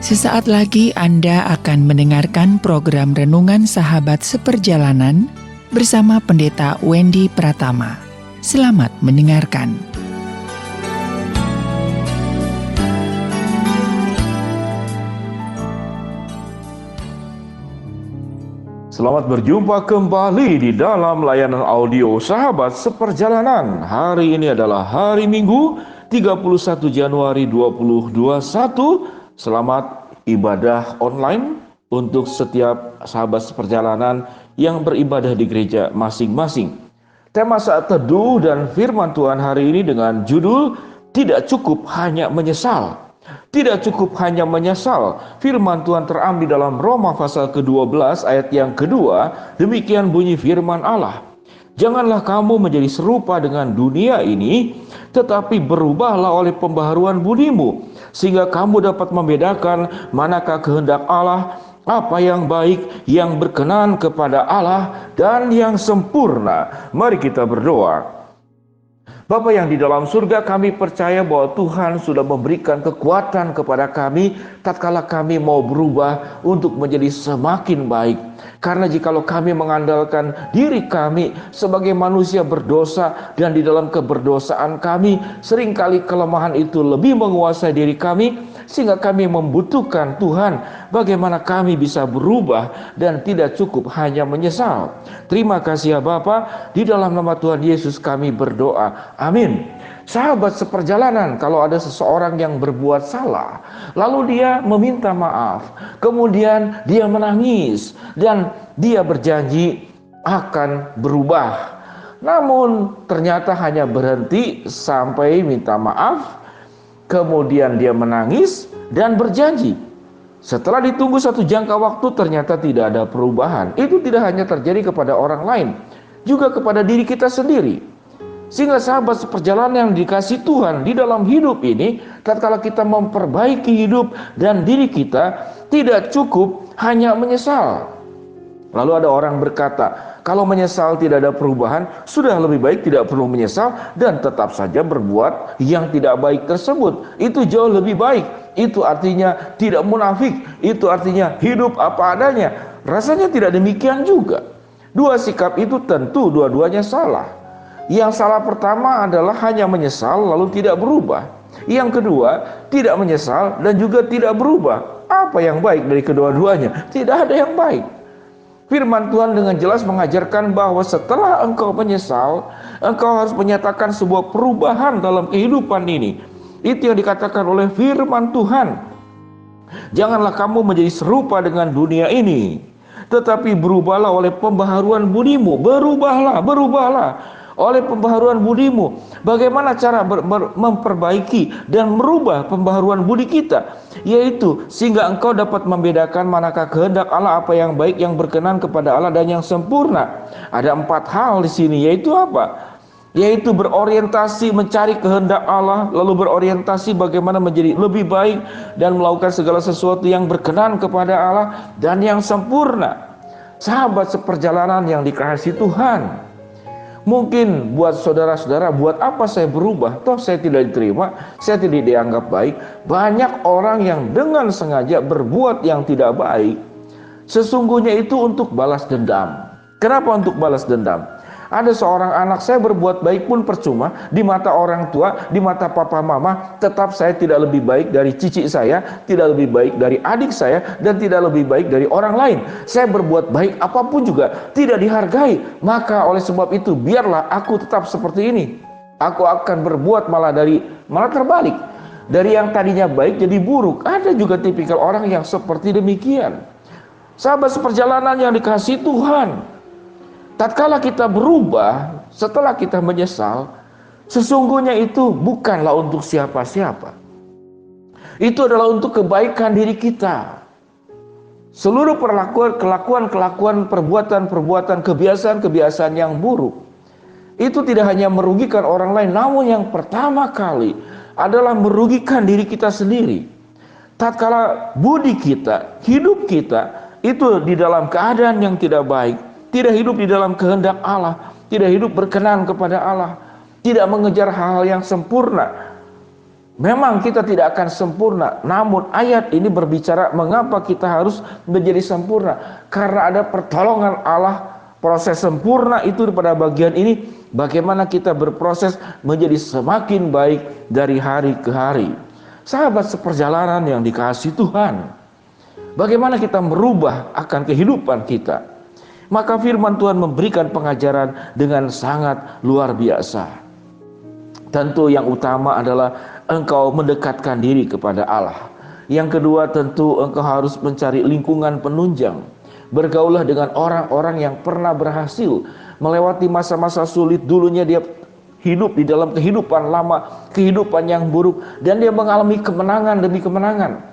Sesaat lagi Anda akan mendengarkan program Renungan Sahabat Seperjalanan bersama Pendeta Wendy Pratama. Selamat mendengarkan. Selamat berjumpa kembali di dalam layanan audio Sahabat Seperjalanan. Hari ini adalah hari Minggu 31 Januari 2021. Selamat ibadah online untuk setiap sahabat seperjalanan yang beribadah di gereja masing-masing. Tema saat teduh dan firman Tuhan hari ini dengan judul Tidak Cukup Hanya Menyesal. Tidak cukup hanya menyesal. Firman Tuhan terambil dalam Roma pasal ke-12 ayat yang kedua. Demikian bunyi firman Allah. Janganlah kamu menjadi serupa dengan dunia ini, tetapi berubahlah oleh pembaharuan budimu, sehingga kamu dapat membedakan manakah kehendak Allah, apa yang baik, yang berkenan kepada Allah, dan yang sempurna. Mari kita berdoa. Bapa yang di dalam surga, kami percaya bahwa Tuhan sudah memberikan kekuatan kepada kami tatkala kami mau berubah untuk menjadi semakin baik. Karena jikalau kami mengandalkan diri kami sebagai manusia berdosa dan di dalam keberdosaan kami, seringkali kelemahan itu lebih menguasai diri kami sehingga kami membutuhkan Tuhan bagaimana kami bisa berubah dan tidak cukup hanya menyesal. Terima kasih ya Bapa, di dalam nama Tuhan Yesus kami berdoa. Amin. Sahabat seperjalanan, kalau ada seseorang yang berbuat salah, lalu dia meminta maaf, kemudian dia menangis, dan dia berjanji akan berubah. Namun ternyata hanya berhenti sampai minta maaf, kemudian dia menangis dan berjanji. Setelah ditunggu satu jangka waktu, ternyata tidak ada perubahan. Itu tidak hanya terjadi kepada orang lain, juga kepada diri kita sendiri. Sehingga sahabat seperjalanan yang dikasih Tuhan di dalam hidup ini, tatkala kita memperbaiki hidup dan diri kita, tidak cukup hanya menyesal. Lalu ada orang berkata, kalau menyesal tidak ada perubahan, sudah lebih baik tidak perlu menyesal dan tetap saja berbuat yang tidak baik tersebut. Itu jauh lebih baik. Itu artinya tidak munafik. Itu artinya hidup apa adanya. Rasanya tidak demikian juga. Dua sikap itu tentu dua-duanya salah. Yang salah pertama adalah hanya menyesal lalu tidak berubah. Yang kedua, tidak menyesal dan juga tidak berubah. Apa yang baik dari kedua-duanya? Tidak ada yang baik. Firman Tuhan dengan jelas mengajarkan bahwa setelah engkau menyesal, engkau harus menyatakan sebuah perubahan dalam kehidupan ini. Itu yang dikatakan oleh firman Tuhan. Janganlah kamu menjadi serupa dengan dunia ini, tetapi berubahlah oleh pembaharuan budimu. Berubahlah oleh pembaharuan budimu. Bagaimana cara memperbaiki dan merubah pembaharuan budi kita? Yaitu sehingga engkau dapat membedakan manakah kehendak Allah, apa yang baik, yang berkenan kepada Allah, dan yang sempurna. Ada 4 hal di sini, yaitu apa? Yaitu berorientasi mencari kehendak Allah, lalu berorientasi bagaimana menjadi lebih baik dan melakukan segala sesuatu yang berkenan kepada Allah dan yang sempurna. Sahabat seperjalanan yang dikasihi Tuhan, mungkin buat saudara-saudara, buat apa saya berubah? Toh saya tidak diterima, saya tidak dianggap baik. Banyak orang yang dengan sengaja berbuat yang tidak baik. Sesungguhnya itu untuk balas dendam. Kenapa untuk balas dendam? Ada seorang anak, saya berbuat baik pun percuma. Di mata orang tua, di mata papa mama, tetap saya tidak lebih baik dari cici saya, tidak lebih baik dari adik saya, dan tidak lebih baik dari orang lain. Saya berbuat baik apapun juga tidak dihargai. Maka oleh sebab itu biarlah aku tetap seperti ini. Aku akan berbuat malah terbalik. Dari yang tadinya baik jadi buruk. Ada juga tipikal orang yang seperti demikian. Sahabat seperjalanan yang dikasihi Tuhan, tatkala kita berubah setelah kita menyesal, sesungguhnya itu bukanlah untuk siapa-siapa. Itu adalah untuk kebaikan diri kita. Seluruh kelakuan, perbuatan, kebiasaan yang buruk, itu tidak hanya merugikan orang lain, namun yang pertama kali adalah merugikan diri kita sendiri. Tatkala budi kita, hidup kita, itu di dalam keadaan yang tidak baik, tidak hidup di dalam kehendak Allah, tidak hidup berkenan kepada Allah, tidak mengejar hal-hal yang sempurna, Memang kita tidak akan sempurna, namun ayat ini berbicara mengapa kita harus menjadi sempurna. Karena ada pertolongan Allah, proses sempurna itu pada bagian ini, bagaimana kita berproses menjadi semakin baik dari hari ke hari. Sahabat seperjalanan yang dikasihi Tuhan, bagaimana kita merubah akan kehidupan kita? Maka firman Tuhan memberikan pengajaran dengan sangat luar biasa. Tentu yang utama adalah engkau mendekatkan diri kepada Allah. Yang kedua, tentu engkau harus mencari lingkungan penunjang. Bergaulah dengan orang-orang yang pernah berhasil melewati masa-masa sulit. Dulunya dia hidup di dalam kehidupan lama, kehidupan yang buruk, dan dia mengalami kemenangan demi kemenangan.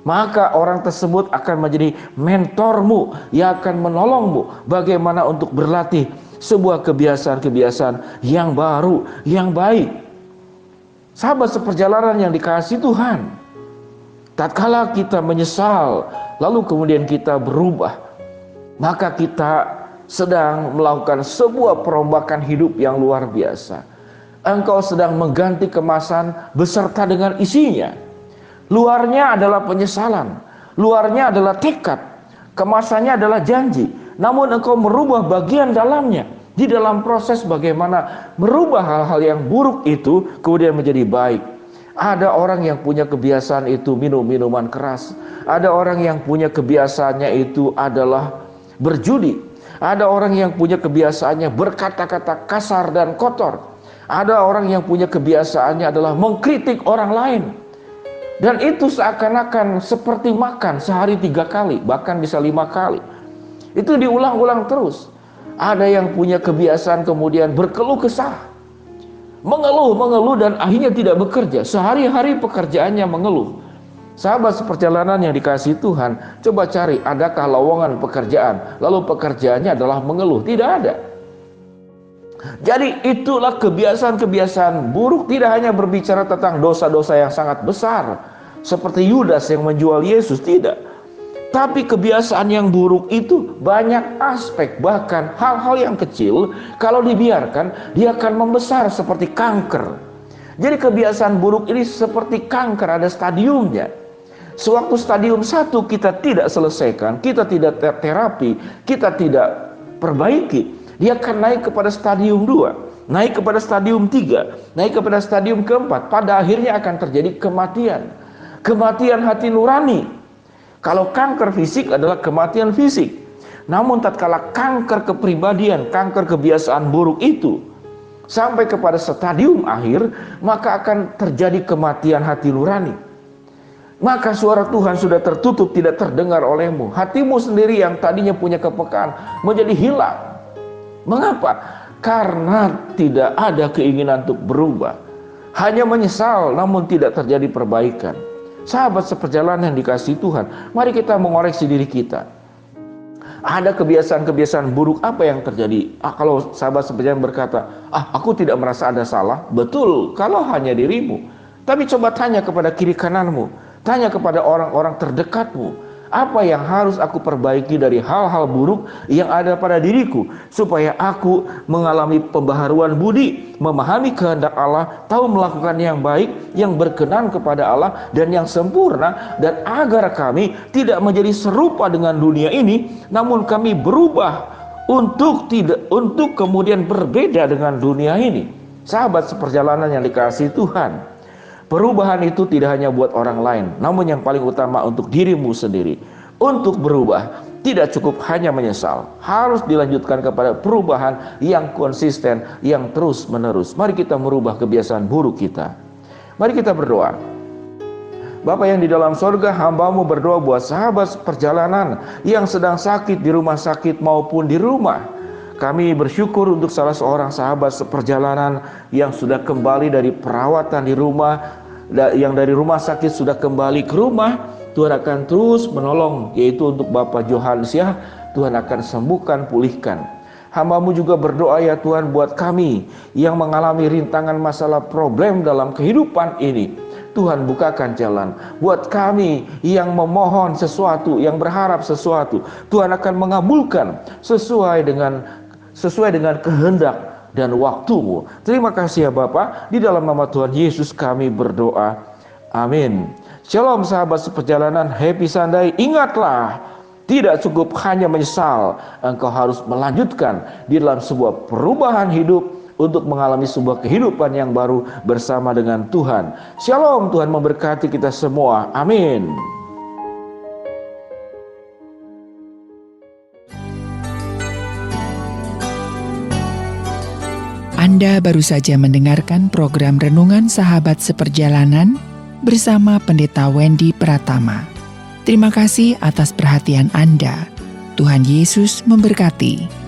Maka orang tersebut akan menjadi mentormu yang akan menolongmu bagaimana untuk berlatih sebuah kebiasaan-kebiasaan yang baru, yang baik. Sahabat seperjalanan yang dikasihi Tuhan, tatkala kita menyesal lalu kemudian kita berubah, maka kita sedang melakukan sebuah perombakan hidup yang luar biasa. Engkau sedang mengganti kemasan beserta dengan isinya. Luarnya adalah penyesalan, luarnya adalah tekad, kemasannya adalah janji. Namun engkau merubah bagian dalamnya, di dalam proses bagaimana merubah hal-hal yang buruk itu kemudian menjadi baik. Ada orang yang punya kebiasaan itu minum minuman keras. Ada orang yang punya kebiasaannya itu adalah berjudi. Ada orang yang punya kebiasaannya berkata-kata kasar dan kotor. Ada orang yang punya kebiasaannya adalah mengkritik orang lain. Dan itu seakan-akan seperti makan sehari 3 kali, bahkan bisa 5 kali. Itu diulang-ulang terus. Ada yang punya kebiasaan kemudian berkeluh kesah, mengeluh dan akhirnya tidak bekerja. Sehari-hari pekerjaannya mengeluh. Sahabat seperjalanan yang dikasihi Tuhan, coba cari adakah lowongan pekerjaan, lalu pekerjaannya adalah mengeluh. Tidak ada. Jadi itulah kebiasaan-kebiasaan buruk, tidak hanya berbicara tentang dosa-dosa yang sangat besar seperti Yudas yang menjual Yesus, tidak. Tapi kebiasaan yang buruk itu banyak aspek, bahkan hal-hal yang kecil kalau dibiarkan dia akan membesar seperti kanker. Jadi kebiasaan buruk ini seperti kanker, ada stadiumnya. Sewaktu stadium 1 kita tidak selesaikan, kita tidak terapi, kita tidak perbaiki, dia akan naik kepada stadium 2, naik kepada stadium 3, naik kepada stadium keempat. Pada akhirnya akan terjadi kematian. Kematian hati nurani. Kalau kanker fisik adalah kematian fisik. Namun tatkala kanker kepribadian, kanker kebiasaan buruk itu sampai kepada stadium akhir, maka akan terjadi kematian hati nurani. Maka suara Tuhan sudah tertutup, tidak terdengar olehmu. Hatimu sendiri yang tadinya punya kepekaan menjadi hilang. Mengapa? Karena tidak ada keinginan untuk berubah. Hanya menyesal namun tidak terjadi perbaikan. Sahabat seperjalanan yang dikasihi Tuhan, mari kita mengoreksi diri kita. Ada kebiasaan-kebiasaan buruk apa yang terjadi? Kalau sahabat seperjalanan berkata, aku tidak merasa ada salah. Betul, kalau hanya dirimu. Tapi coba tanya kepada kiri kananmu, tanya kepada orang-orang terdekatmu, apa yang harus aku perbaiki dari hal-hal buruk yang ada pada diriku, supaya aku mengalami pembaharuan budi, memahami kehendak Allah, tahu melakukan yang baik, yang berkenan kepada Allah dan yang sempurna, dan agar kami tidak menjadi serupa dengan dunia ini, namun kami berubah untuk kemudian berbeda dengan dunia ini. Sahabat seperjalanan yang dikasihi Tuhan, perubahan itu tidak hanya buat orang lain, namun yang paling utama untuk dirimu sendiri. Untuk berubah, tidak cukup hanya menyesal, harus dilanjutkan kepada perubahan yang konsisten, yang terus menerus. Mari kita merubah kebiasaan buruk kita. Mari kita berdoa. Bapa yang di dalam sorga, hamba-Mu berdoa buat sahabat perjalanan yang sedang sakit di rumah sakit maupun di rumah. Kami bersyukur untuk salah seorang sahabat seperjalanan yang sudah kembali dari perawatan di rumah, yang dari rumah sakit sudah kembali ke rumah. Tuhan akan terus menolong, yaitu untuk Bapak Johannes, ya, Tuhan akan sembuhkan, pulihkan. Hamba-Mu juga berdoa ya Tuhan buat kami yang mengalami rintangan masalah problem dalam kehidupan ini. Tuhan bukakan jalan buat kami yang memohon sesuatu, yang berharap sesuatu. Tuhan akan mengabulkan sesuai dengan kehendak dan waktumu. Terima kasih ya Bapa, di dalam nama Tuhan Yesus kami berdoa. Amin. Shalom sahabat seperjalanan, happy Sunday. Ingatlah, tidak cukup hanya menyesal, engkau harus melanjutkan di dalam sebuah perubahan hidup untuk mengalami sebuah kehidupan yang baru bersama dengan Tuhan. Shalom, Tuhan memberkati kita semua. Amin. Anda baru saja mendengarkan program Renungan Sahabat Seperjalanan bersama Pendeta Wendy Pratama. Terima kasih atas perhatian Anda. Tuhan Yesus memberkati.